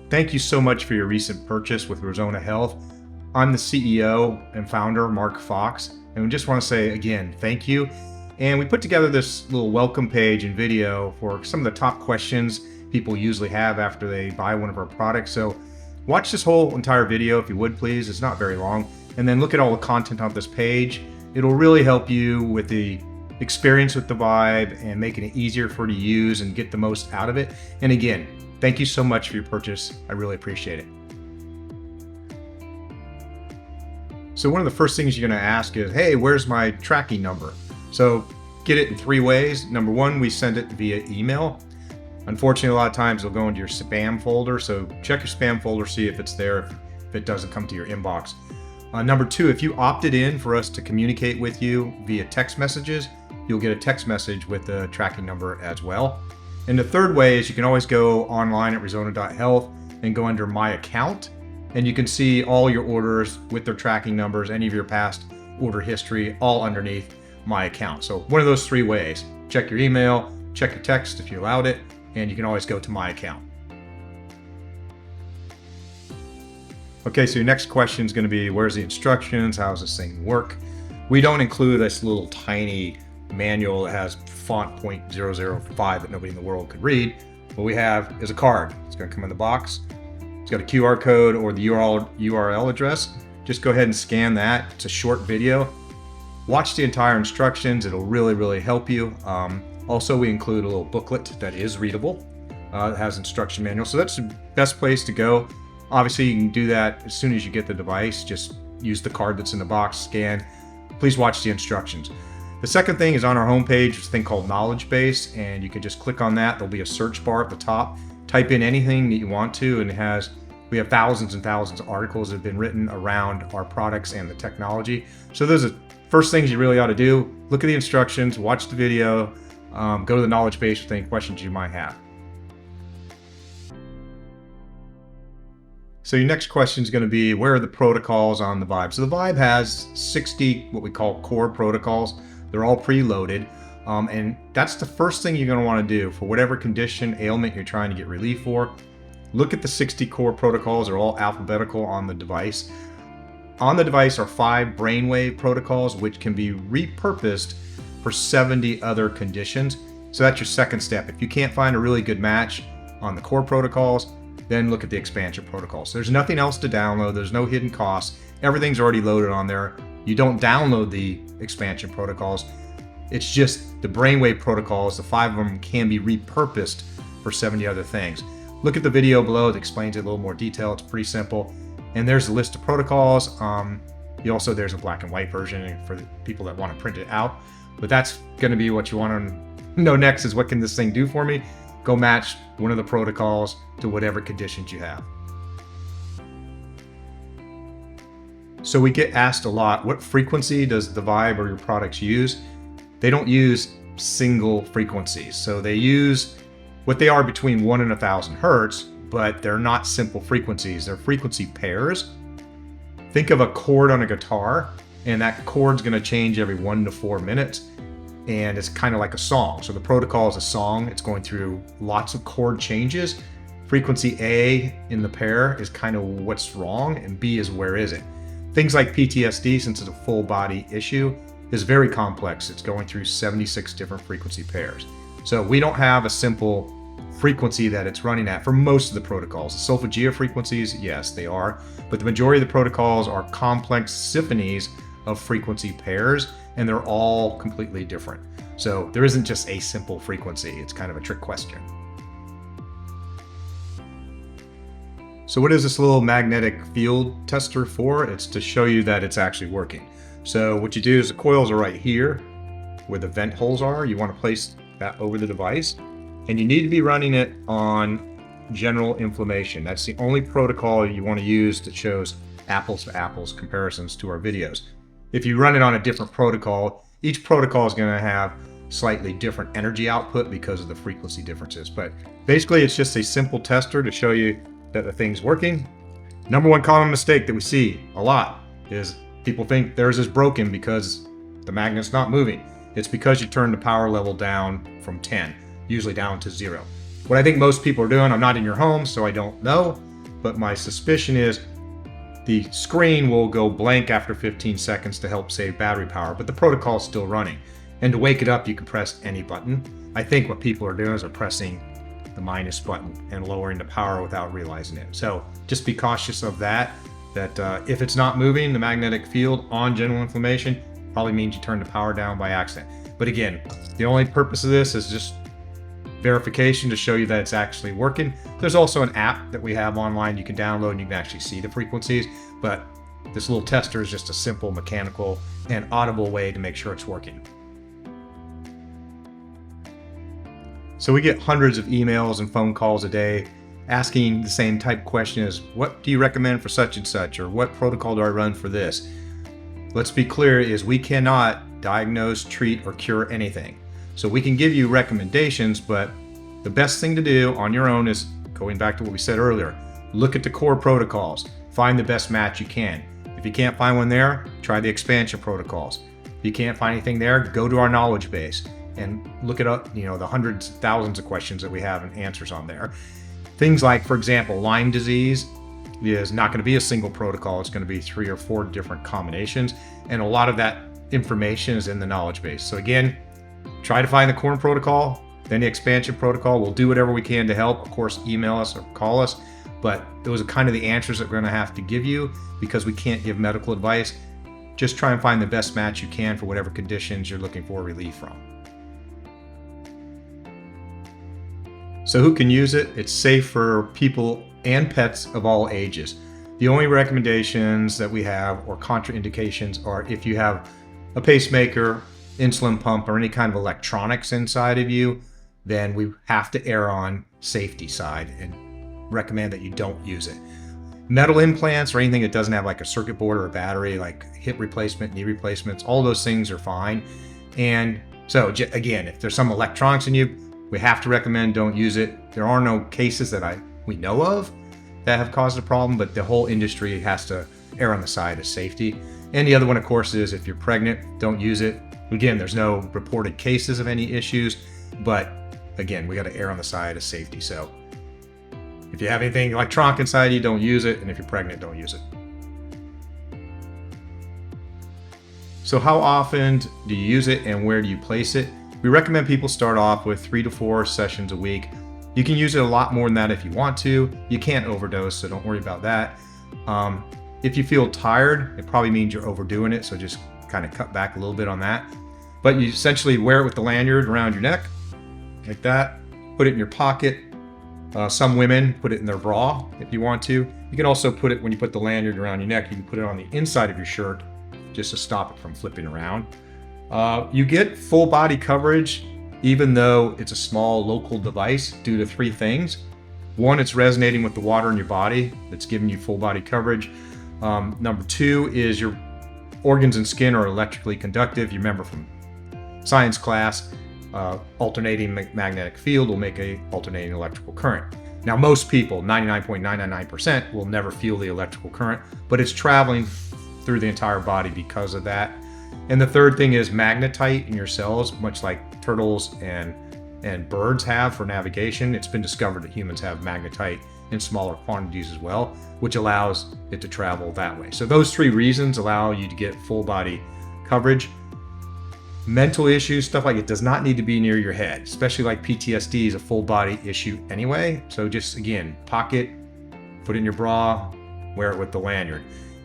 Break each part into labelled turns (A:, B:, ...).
A: Thank you so much for your recent purchase with Resona Health. I'm the CEO and founder, Mark Fox, and we just want to say again, thank you. And we put together this little welcome page and video for some of the top questions people usually have after they buy one of our products. So watch this whole entire video if you would please. It's not very long. And then look at all the content on this page. It'll really help you with the experience with the Vibe and making it easier for you to use and get the most out of it. And again, thank you so much for your purchase. I really appreciate it. So one of the first things you're going to ask is, hey, where's my tracking number? So get it in 3 ways. Number 1, we send it via email. Unfortunately, a lot of times it'll go into your spam folder. So check your spam folder, see if it's there, if it doesn't come to your inbox. Number 2, if you opted in for us to communicate with you via text messages, you'll get a text message with the tracking number as well. And the third way is you can always go online at Resona.health and go under My Account, and you can see all your orders with their tracking numbers, any of your past order history, all underneath My Account. So one of those 3 ways. Check your email, check your text if you allowed it, and you can always go to My Account. Okay, so your next question is going to be, where's the instructions? How does this thing work? We don't include this little tiny manual that has font 0.005 that nobody in the world could read. What we have is a card. It's going to come in the box. It's got a QR code or the URL address. Just go ahead and scan that. It's a short video. Watch the entire instructions. It'll really help you. Also, we include a little booklet that is readable. It has instruction manual. So that's the best place to go. Obviously, you can do that as soon as you get the device. Just use the card that's in the box, scan. Please watch the instructions. The second thing is on our homepage, there's a thing called Knowledge Base, and you can just click on that. There'll be a search bar at the top. Type in anything that you want to, and we have thousands and thousands of articles that have been written around our products and the technology. So those are the first things you really ought to do. Look at the instructions, watch the video, go to the Knowledge Base with any questions you might have. So your next question is going to be, where are the protocols on the Vibe? So the Vibe has 60 what we call core protocols. They're all preloaded, and that's the first thing you're going to want to do for whatever condition, ailment you're trying to get relief for. Look at the 60 core protocols. They're all alphabetical on the device. On the device are 5 brainwave protocols, which can be repurposed for 70 other conditions. So that's your second step. If you can't find a really good match on the core protocols, then look at the expansion protocols. There's nothing else to download. There's no hidden costs. Everything's already loaded on there. You don't download the expansion protocols. It's just the brainwave protocols. The 5 of them can be repurposed for 70 other things. Look at the video below. It explains it in a little more detail. It's pretty simple. And there's a list of protocols. There's a black and white version for the people that want to print it out. But that's going to be what you want to know next is, what can this thing do for me? Go match one of the protocols to whatever conditions you have. So we get asked a lot, what frequency does the Vibe or your products use? They don't use single frequencies. So they use what they are between 1 and 1,000 hertz, but they're not simple frequencies. They're frequency pairs. Think of a chord on a guitar, and that chord's going to change every 1 to 4 minutes. And it's kind of like a song. So the protocol is a song. It's going through lots of chord changes. Frequency A in the pair is kind of what's wrong, and B is where is it. Things like PTSD, since it's a full body issue, is very complex. It's going through 76 different frequency pairs. So we don't have a simple frequency that it's running at for most of the protocols. The solfeggio frequencies, yes, they are, but the majority of the protocols are complex symphonies of frequency pairs, and they're all completely different. So there isn't just a simple frequency. It's kind of a trick question. So what is this little magnetic field tester for? It's to show you that it's actually working. So what you do is the coils are right here where the vent holes are. You want to place that over the device, and you need to be running it on general inflammation. That's the only protocol you want to use that shows apples to apples comparisons to our videos. If you run it on a different protocol, each protocol is going to have slightly different energy output because of the frequency differences. But basically, it's just a simple tester to show you that the thing's working. Number one common mistake that we see a lot is people think theirs is broken because the magnet's not moving. It's because you turn the power level down from 10, usually down to 0. What I think most people are doing, I'm not in your home, so I don't know, but my suspicion is the screen will go blank after 15 seconds to help save battery power, but the protocol is still running. And to wake it up, you can press any button. I think what people are doing is they're pressing the minus button and lowering the power without realizing it. So just be cautious of that if it's not moving, the magnetic field on general inflammation probably means you turned the power down by accident. But again, the only purpose of this is just verification to show you that it's actually working. There's also an app that we have online you can download and you can actually see the frequencies, but this little tester is just a simple mechanical and audible way to make sure it's working. So we get hundreds of emails and phone calls a day asking the same type question as, what do you recommend for such and such, or what protocol do I run for this? Let's be clear, is we cannot diagnose, treat, or cure anything. So we can give you recommendations, but the best thing to do on your own is, going back to what we said earlier, look at the core protocols, find the best match you can. If you can't find one there, try the expansion protocols. If you can't find anything there, go to our knowledge base and look it up, the hundreds, thousands of questions that we have and answers on there. Things like, for example, Lyme disease is not going to be a single protocol. It's going to be 3 or 4 different combinations. And a lot of that information is in the knowledge base. So again, try to find the core protocol, then the expansion protocol. We'll do whatever we can to help. Of course, email us or call us. But those are kind of the answers that we're going to have to give you because we can't give medical advice. Just try and find the best match you can for whatever conditions you're looking for relief from. So who can use it? It's safe for people and pets of all ages. The only recommendations that we have or contraindications are if you have a pacemaker, insulin pump, or any kind of electronics inside of you, then we have to err on safety side and recommend that you don't use it. Metal implants or anything that doesn't have like a circuit board or a battery, like hip replacement, knee replacements, all those things are fine. And so again, if there's some electronics in you, we have to recommend don't use it. There are no cases that we know of that have caused a problem, but the whole industry has to err on the side of safety. And the other one, of course, is if you're pregnant, don't use it. Again, there's no reported cases of any issues, but again, we got to err on the side of safety. So if you have anything electronic inside you, don't use it. And if you're pregnant, don't use it. So how often do you use it and where do you place it? We recommend people start off with 3 to 4 sessions a week. You can use it a lot more than that if you want to. You can't overdose, so don't worry about that. If you feel tired, it probably means you're overdoing it, so just kind of cut back a little bit on that. But you essentially wear it with the lanyard around your neck, like that. Put it in your pocket. Some women put it in their bra if you want to. You can also put it, when you put the lanyard around your neck, you can put it on the inside of your shirt just to stop it from flipping around. You get full body coverage even though it's a small local device due to 3 things. 1, it's resonating with the water in your body. That's giving you full body coverage. Number 2 is your organs and skin are electrically conductive. You remember from science class, alternating magnetic field will make a alternating electrical current. Now, most people, 99.999%, will never feel the electrical current, but it's traveling through the entire body because of that. And the third thing is magnetite in your cells, much like turtles and birds have for navigation. It's been discovered that humans have magnetite in smaller quantities as well, which allows it to travel that way. So those 3 reasons allow you to get full body coverage. Mental issues, stuff like it does not need to be near your head, especially like PTSD is a full body issue anyway. So just again, pocket, put it in your bra, wear it with the lanyard.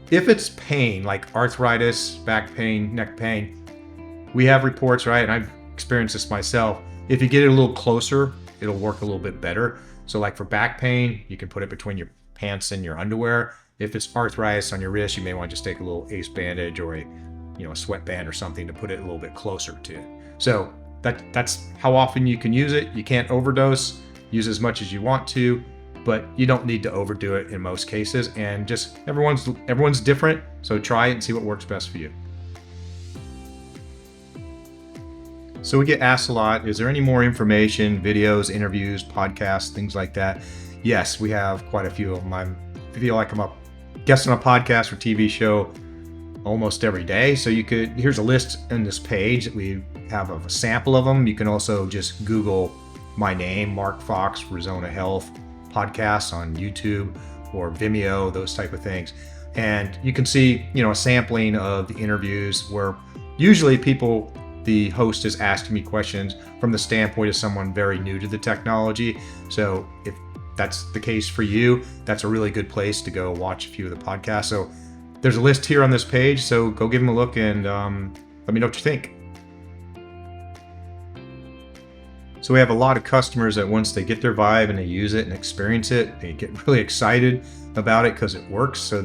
A: If it's pain, like arthritis, back pain, neck pain, we have reports, right? And I've experienced this myself. If you get it a little closer, it'll work a little bit better. So like for back pain, you can put it between your pants and your underwear. If it's arthritis on your wrist, you may want to just take a little ace bandage or a sweatband or something to put it a little bit closer to it. So that's how often you can use it. You can't overdose, use as much as you want to, but you don't need to overdo it in most cases. And just everyone's different, so try it and see what works best for you. So we get asked a lot, is there any more information, videos, interviews, podcasts, things like that? Yes, we have quite a few of them. I feel like I'm a guest on a podcast or TV show almost every day. So here's a list in this page that we have of a sample of them. You can also just Google my name, Mark Fox, Resona Health podcasts on YouTube, or Vimeo, those type of things. And you can see, a sampling of the interviews where usually the host is asking me questions from the standpoint of someone very new to the technology. So if that's the case for you, that's a really good place to go watch a few of the podcasts. So there's a list here on this page, so go give them a look and let me know what you think. So we have a lot of customers that once they get their Vibe and they use it and experience it, they get really excited about it because it works. So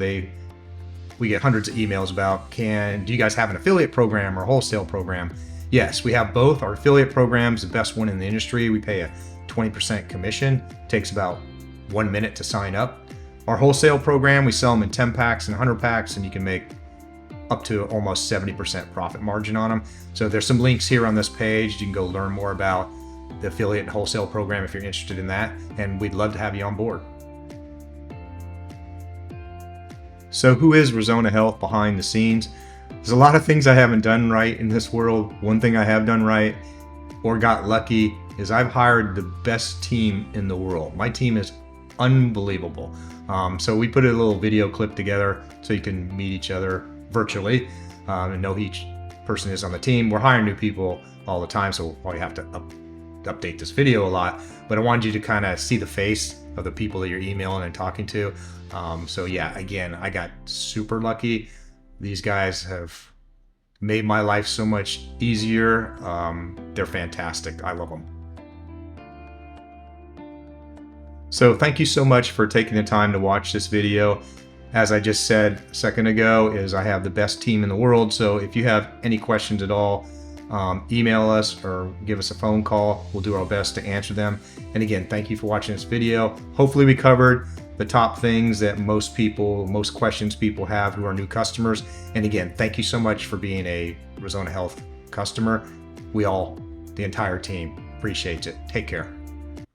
A: we get hundreds of emails about, do you guys have an affiliate program or a wholesale program? Yes, we have both. Our affiliate program is the best one in the industry. We pay a 20% commission. It takes about 1 minute to sign up. Our wholesale program, we sell them in 10 packs and 100 packs, and you can make up to almost 70% profit margin on them. So there's some links here on this page. You can go learn more about the affiliate and wholesale program if you're interested in that, and we'd love to have you on board. So who is Resona Health behind the scenes? There's a lot of things I haven't done right in this world. One thing I have done right or got lucky is I've hired the best team in the world. My team is unbelievable. So we put a little video clip together so you can meet each other virtually and know who each person is on the team. We're hiring new people all the time, so we'll probably have to update this video a lot, but I wanted you to kind of see the face of the people that you're emailing and talking to. So yeah, again, I got super lucky. These guys have made my life so much easier. They're fantastic. I love them. So thank you so much for taking the time to watch this video. As I just said a second ago, I have the best team in the world. So if you have any questions at all, email us or give us a phone call. We'll do our best to answer them. And again, thank you for watching this video. Hopefully we covered the top things that most questions people have who are new customers. And again, thank you so much for being a Resona Health customer. The entire team appreciates it. Take care.